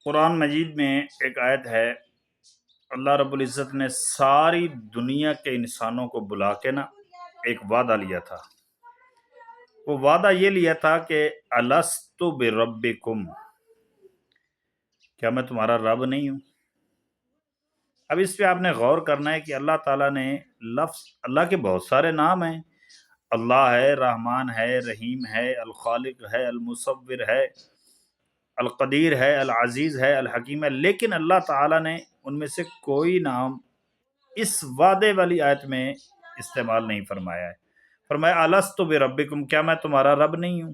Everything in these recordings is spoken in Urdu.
قرآن مجید میں ایک آیت ہے، اللہ رب العزت نے ساری دنیا کے انسانوں کو بلا کے نا ایک وعدہ لیا تھا۔ وہ وعدہ یہ لیا تھا کہ الستُ بربکم، کیا میں تمہارا رب نہیں ہوں؟ اب اس پہ آپ نے غور کرنا ہے کہ اللہ تعالیٰ نے اللہ کے بہت سارے نام ہیں، اللہ ہے، رحمان ہے، رحیم ہے، الخالق ہے، المصور ہے، القدیر ہے، العزیز ہے، الحکیم ہے، لیکن اللہ تعالیٰ نے ان میں سے کوئی نام اس وعدے والی آیت میں استعمال نہیں فرمایا ہے۔ فرمایا الستُ بربکم، کیا میں تمہارا رب نہیں ہوں؟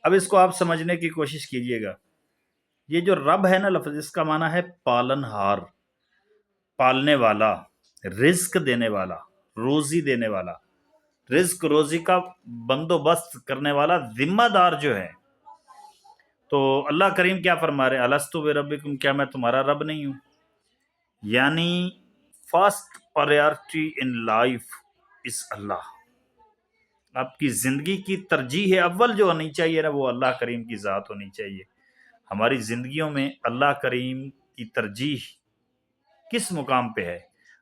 اب اس کو آپ سمجھنے کی کوشش کیجئے گا۔ یہ جو رب ہے نا لفظ، اس کا معنی ہے پالن ہار، پالنے والا، رزق دینے والا، روزی دینے والا، رزق روزی کا بندوبست کرنے والا، ذمہ دار جو ہے۔ تو اللہ کریم کیا فرما رہے ہیں؟ الستُ بربکم، کیا میں تمہارا رب نہیں ہوں؟ یعنی first priority in life is Allah. آپ کی زندگی کی ترجیح اول جو ہونی چاہیے نا، وہ اللہ کریم کی ذات ہونی چاہیے۔ ہماری زندگیوں میں اللہ کریم کی ترجیح کس مقام پہ ہے؟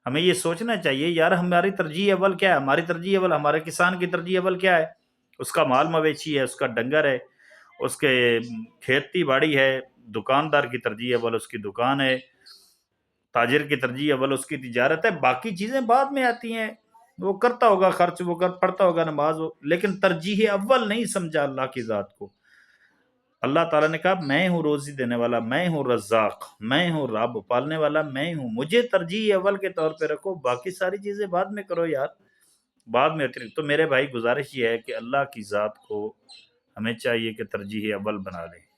ہمیں یہ سوچنا چاہیے یار، ہماری ترجیح اول کیا ہے؟ ہماری ترجیح اول، ہمارے کسان کی ترجیح اول کیا ہے؟ اس کا مال مویشی ہے، اس کا ڈنگر ہے، اس کے کھیتی باڑی ہے۔ دکاندار کی ترجیح اول اس کی دکان ہے، تاجر کی ترجیح اول اس کی تجارت ہے، باقی چیزیں بعد میں آتی ہیں۔ وہ کرتا ہوگا خرچ، پڑھتا ہوگا نماز، لیکن ترجیح اول نہیں سمجھا اللہ کی ذات کو۔ اللہ تعالیٰ نے کہا میں ہوں روزی دینے والا، میں ہوں رزاق، میں ہوں رب، پالنے والا میں ہوں، مجھے ترجیح اول کے طور پہ رکھو، باقی ساری چیزیں بعد میں کرو یار، بعد میں ہوتی رہی۔ تو میرے بھائی گزارش یہ ہے کہ اللہ کی ذات کو ہمیں چاہیے کہ ترجیح اول بنا لیں۔